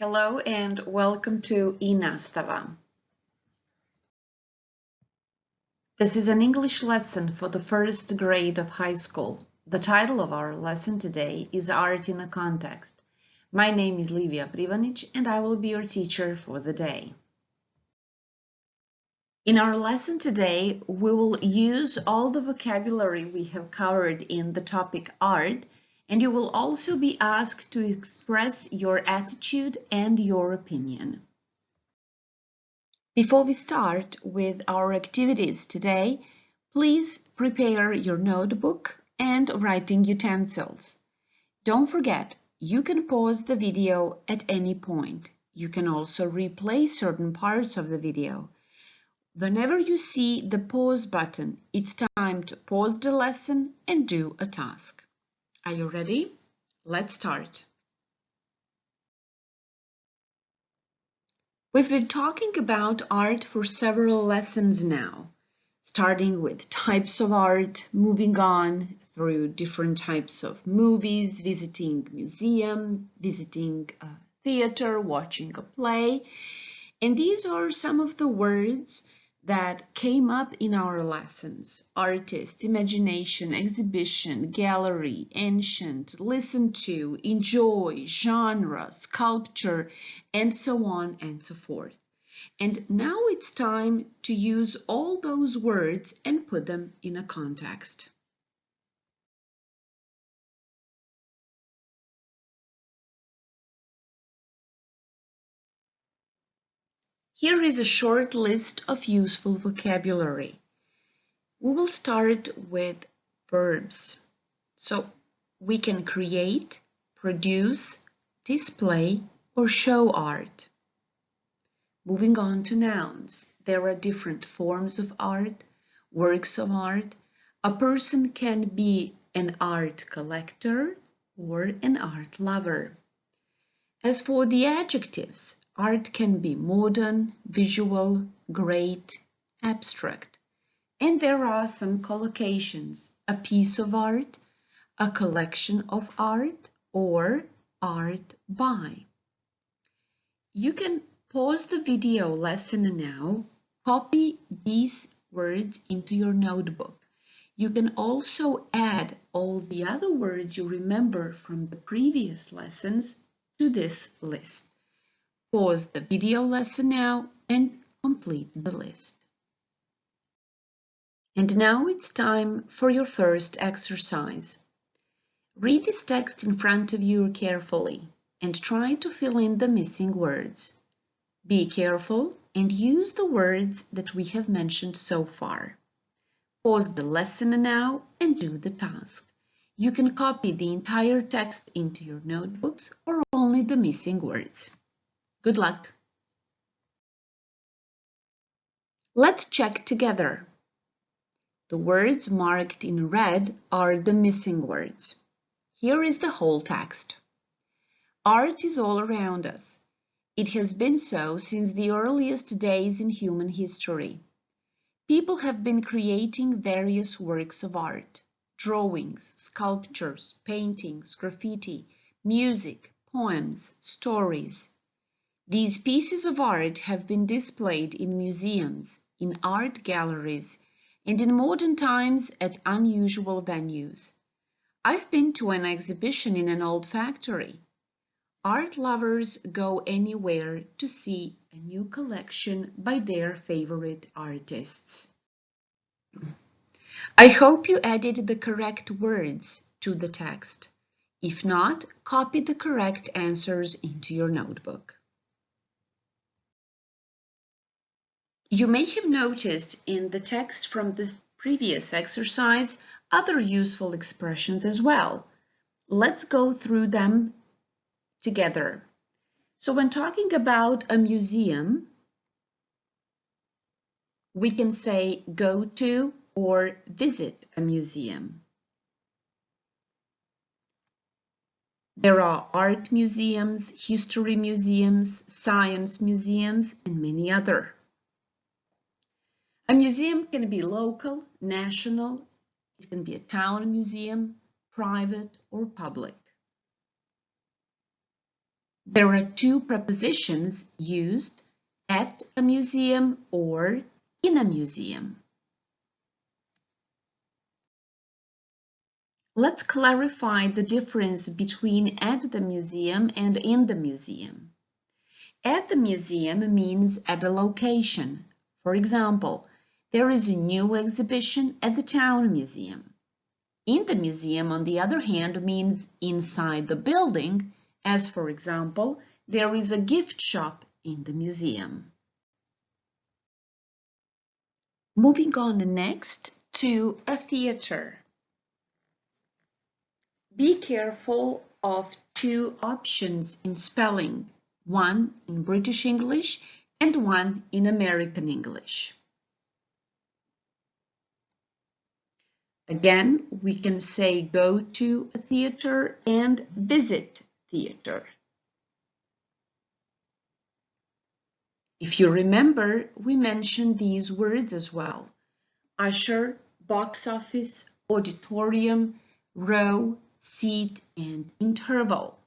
Hello and welcome to i-nastava. This is an English lesson for the first grade of high school. The title of our lesson today is Art in a Context. My name is Livija Pribanić and I will be your teacher for the day. In our lesson today, we will use all the vocabulary we have covered in the topic art, and you will also be asked to express your attitude and your opinion. Before we start with our activities today, please prepare your notebook and writing utensils. Don't forget, you can pause the video at any point. You can also replay certain parts of the video. Whenever you see the pause button, it's time to pause the lesson and do a task. Are you ready? Let's start. We've been talking about art for several lessons now, starting with types of art, moving on through different types of movies, visiting museum, visiting a theater, watching a play. And these are some of the words that came up in our lessons: artist, imagination, exhibition, gallery, ancient, listen to, enjoy, genre, sculpture, and so on and so forth. And now it's time to use all those words and put them in a context. Here is a short list of useful vocabulary. We will start with verbs. So we can create, produce, display, or show art. Moving on to nouns. There are different forms of art, works of art. A person can be an art collector or an art lover. As for the adjectives, art can be modern, visual, great, abstract. And there are some collocations: a piece of art, a collection of art, or art by. You can pause the video lesson now, copy these words into your notebook. You can also add all the other words you remember from the previous lessons to this list. Pause the video lesson now and complete the list. And now it's time for your first exercise. Read this text in front of you carefully and try to fill in the missing words. Be careful and use the words that we have mentioned so far. Pause the lesson now and do the task. You can copy the entire text into your notebooks or only the missing words. Good luck! Let's check together. The words marked in red are the missing words. Here is the whole text. Art is all around us. It has been so since the earliest days in human history. People have been creating various works of art: drawings, sculptures, paintings, graffiti, music, poems, stories. These pieces of art have been displayed in museums, in art galleries, and in modern times at unusual venues. I've been to an exhibition in an old factory. Art lovers go anywhere to see a new collection by their favorite artists. I hope you added the correct words to the text. If not, copy the correct answers into your notebook. You may have noticed in the text from the previous exercise other useful expressions as well. Let's go through them together. So when talking about a museum, we can say go to or visit a museum. There are art museums, history museums, science museums, and many other. A museum can be local, national, it can be a town museum, private or public. There are two prepositions used: at a museum or in a museum. Let's clarify the difference between at the museum and in the museum. At the museum means at a location. For example, there is a new exhibition at the town museum. In the museum, on the other hand, means inside the building, as for example, there is a gift shop in the museum. Moving on next to a theater. Be careful of two options in spelling, one in British English and one in American English. Again, we can say go to a theater and visit theater. If you remember, we mentioned these words as well: usher, box office, auditorium, row, seat, and interval.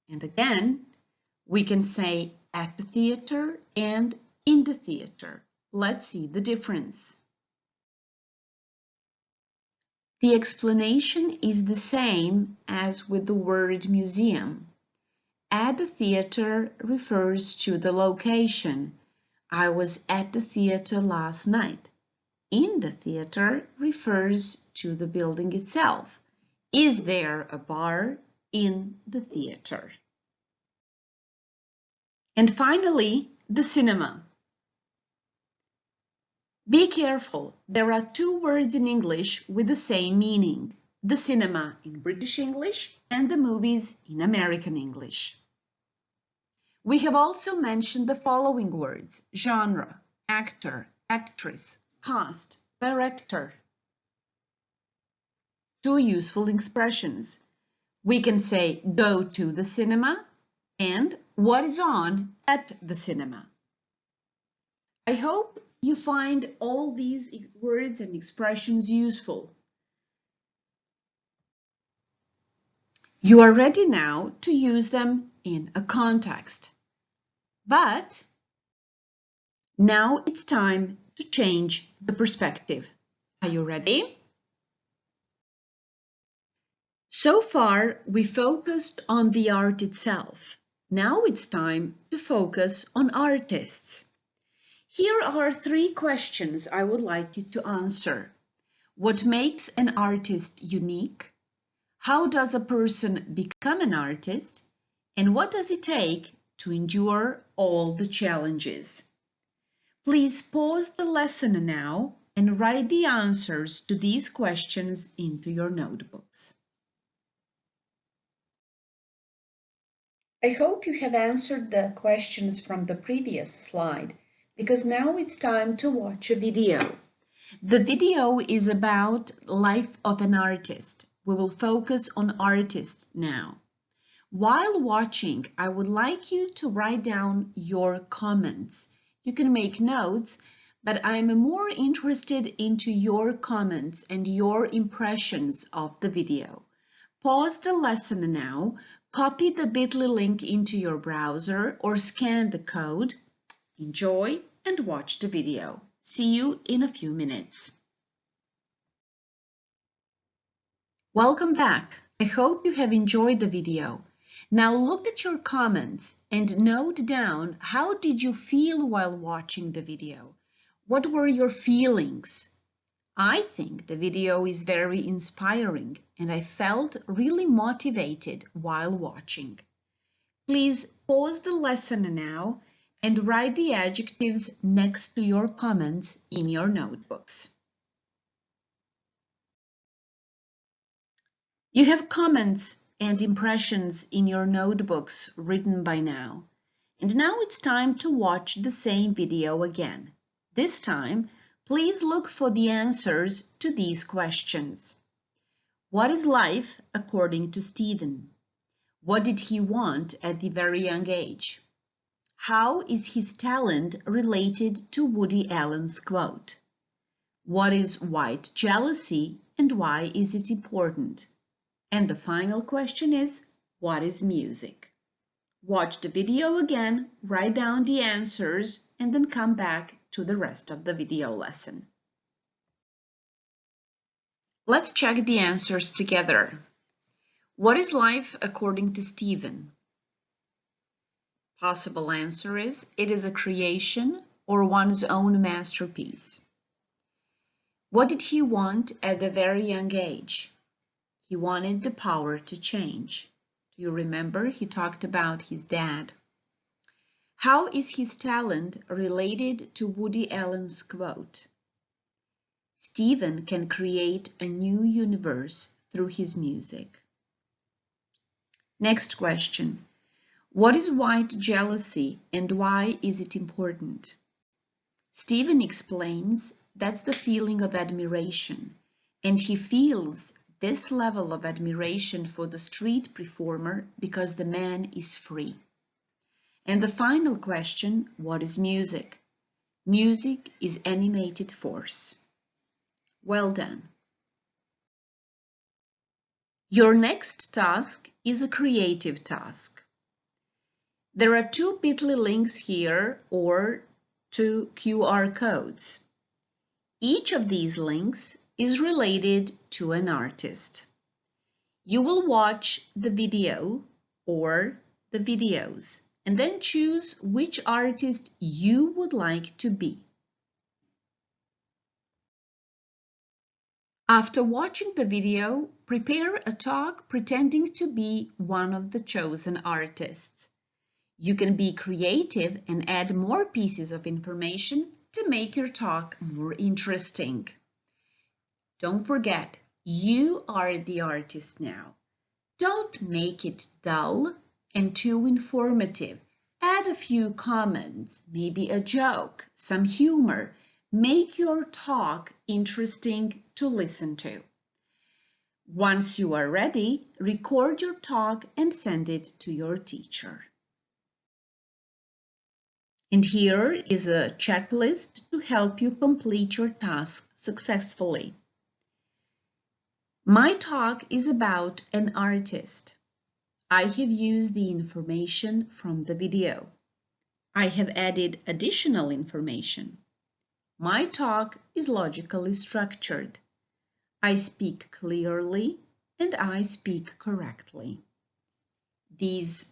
And again, we can say at the theater and in the theater. Let's see the difference. The explanation is the same as with the word museum. At the theater refers to the location. I was at the theater last night. In the theater refers to the building itself. Is there a bar in the theater? And finally, the cinema. Be careful, there are two words in English with the same meaning: the cinema in British English and the movies in American English. We have also mentioned the following words: genre, actor, actress, cast, director. Two useful expressions. We can say go to the cinema and what is on at the cinema. I hope you find all these words and expressions useful. You are ready now to use them in a context. But now it's time to change the perspective. Are you ready? So far, we focused on the art itself. Now it's time to focus on artists. Here are 3 questions I would like you to answer. What makes an artist unique? How does a person become an artist? And what does it take to endure all the challenges? Please pause the lesson now and write the answers to these questions into your notebooks. I hope you have answered the questions from the previous slide, because now it's time to watch a video. The video is about life of an artist. We will focus on artists now. While watching, I would like you to write down your comments. You can make notes, but I'm more interested into your comments and your impressions of the video. Pause the lesson now, copy the bit.ly link into your browser or scan the code. Enjoy and watch the video. See you in a few minutes. Welcome back. I hope you have enjoyed the video. Now look at your comments and note down how did you feel while watching the video. What were your feelings? I think the video is very inspiring and I felt really motivated while watching. Please pause the lesson now and write the adjectives next to your comments in your notebooks. You have comments and impressions in your notebooks written by now. And now it's time to watch the same video again. This time, please look for the answers to these questions. What is life according to Stephen? What did he want at the very young age? How is his talent related to Woody Allen's quote? What is white jealousy and why is it important? And the final question is, what is music? Watch the video again, write down the answers, and then come back to the rest of the video lesson. Let's check the answers together. What is life according to Stephen? Possible answer is, it is a creation or one's own masterpiece. What did he want at a very young age? He wanted the power to change. Do you remember? He talked about his dad. How is his talent related to Woody Allen's quote? Stephen can create a new universe through his music. Next question. What is white jealousy and why is it important? Stephen explains that's the feeling of admiration, and he feels this level of admiration for the street performer because the man is free. And the final question, what is music? Music is animated force. Well done. Your next task is a creative task. There are 2 bit.ly links here or 2 QR codes. Each of these links is related to an artist. You will watch the video or the videos and then choose which artist you would like to be. After watching the video, prepare a talk pretending to be one of the chosen artists. You can be creative and add more pieces of information to make your talk more interesting. Don't forget, you are the artist now. Don't make it dull and too informative. Add a few comments, maybe a joke, some humor. Make your talk interesting to listen to. Once you are ready, record your talk and send it to your teacher. And here is a checklist to help you complete your task successfully. My talk is about an artist. I have used the information from the video. I have added additional information. My talk is logically structured. I speak clearly and I speak correctly. These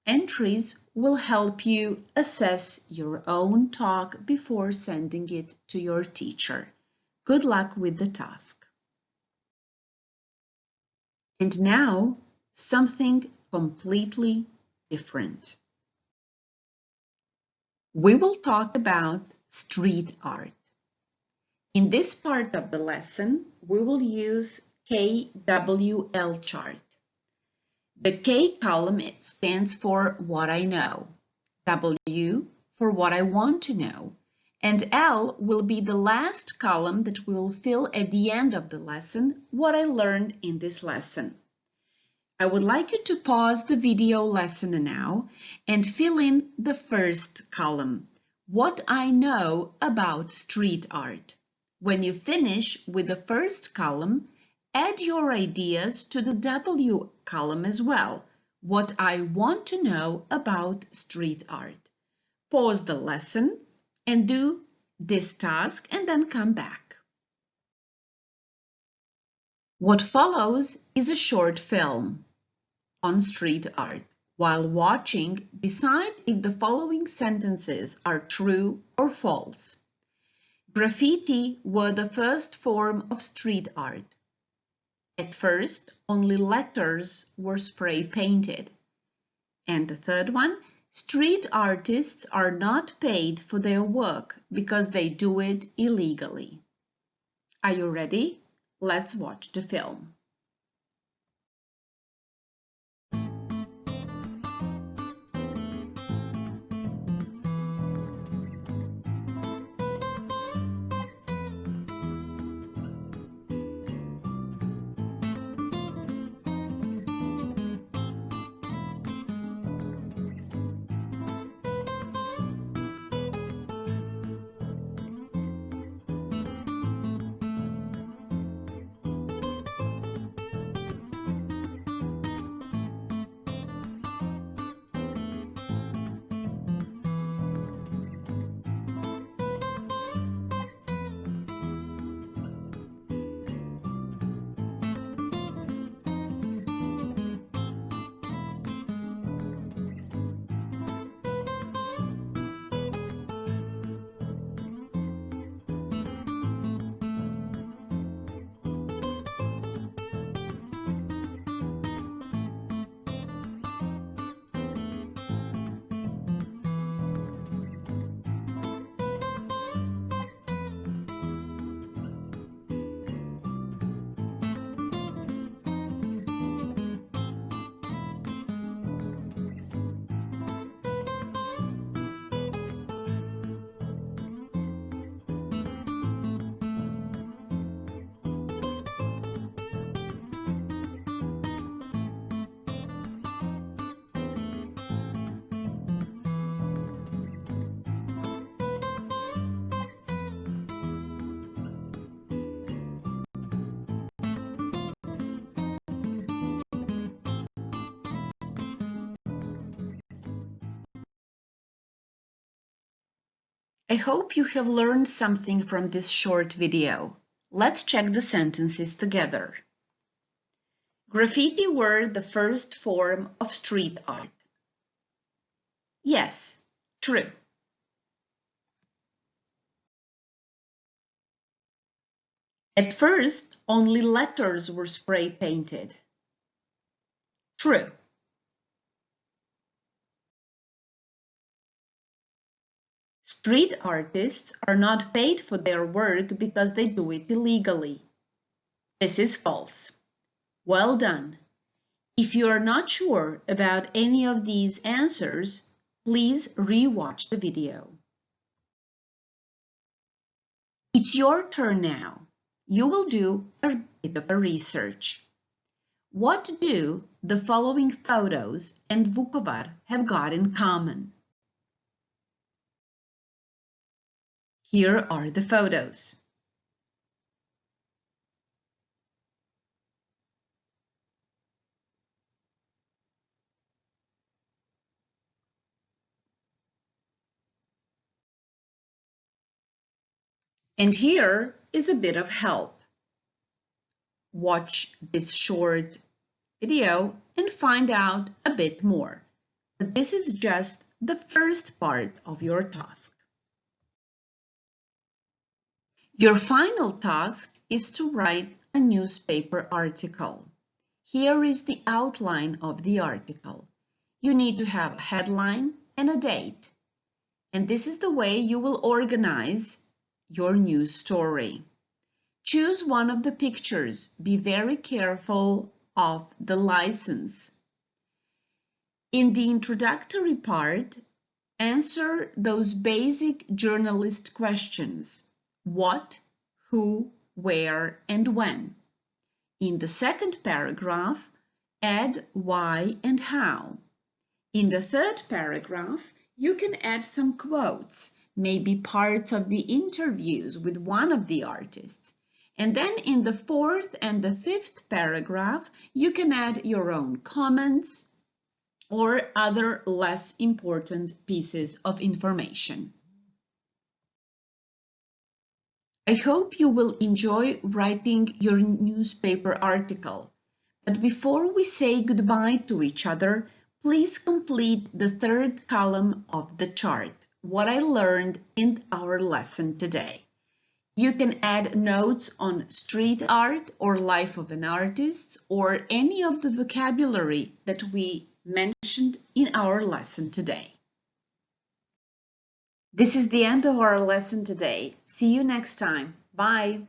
entries will help you assess your own talk before sending it to your teacher. Good luck with the task. And now, something completely different. We will talk about street art. In this part of the lesson, we will use KWL chart. The K column stands for what I know, W for what I want to know, and L will be the last column that we will fill at the end of the lesson, what I learned in this lesson. I would like you to pause the video lesson now and fill in the first column, what I know about street art. When you finish with the first column, add your ideas to the W column as well, what I want to know about street art. Pause the lesson and do this task and then come back. What follows is a short film on street art. While watching, decide if the following sentences are true or false. Graffiti were the first form of street art. At first, only letters were spray painted. And the third one, street artists are not paid for their work because they do it illegally. Are you ready? Let's watch the film. I hope you have learned something from this short video. Let's check the sentences together. Graffiti were the first form of street art. Yes, true. At first, only letters were spray painted. True. Street artists are not paid for their work because they do it illegally. This is false. Well done. If you are not sure about any of these answers, please re-watch the video. It's your turn now. You will do a bit of a research. What do the following photos and Vukovar have got in common? Here are the photos. And here is a bit of help. Watch this short video and find out a bit more. But this is just the first part of your task. Your final task is to write a newspaper article. Here is the outline of the article. You need to have a headline and a date. And this is the way you will organize your news story. Choose one of the pictures. Be very careful of the license. In the introductory part, answer those basic journalist questions. What, who, where, and when. In the second paragraph, add why and how. In the third paragraph, you can add some quotes, maybe parts of the interviews with one of the artists. And then in the fourth and the fifth paragraph, you can add your own comments or other less important pieces of information. I hope you will enjoy writing your newspaper article. But before we say goodbye to each other, please complete the third column of the chart, what I learned in our lesson today. You can add notes on street art or life of an artist or any of the vocabulary that we mentioned in our lesson today. This is the end of our lesson today. See you next time. Bye.